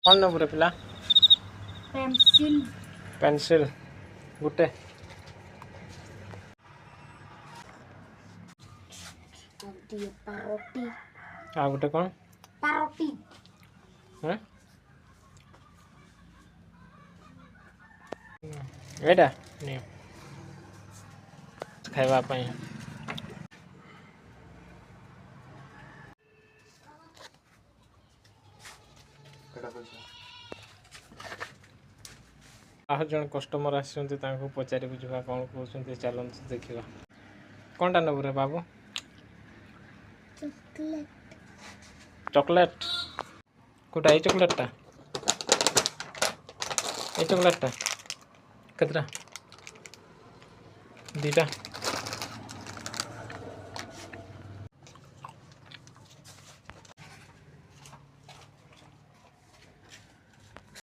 कौन नंबर रे पिला पेंसिल पेंसिल गुटे पारोटी आ गुटे कौन पारोटी हैं एटा नहीं खाइबा पई आह जन कस्टमर आसछन्ते तांको पचारि बुझवा कोन कहउछन्ते चलन्ते देखिबा कोनटा नबु रे बाबू चॉकलेट कोटा ए चॉकलेटटा केतरा दीटा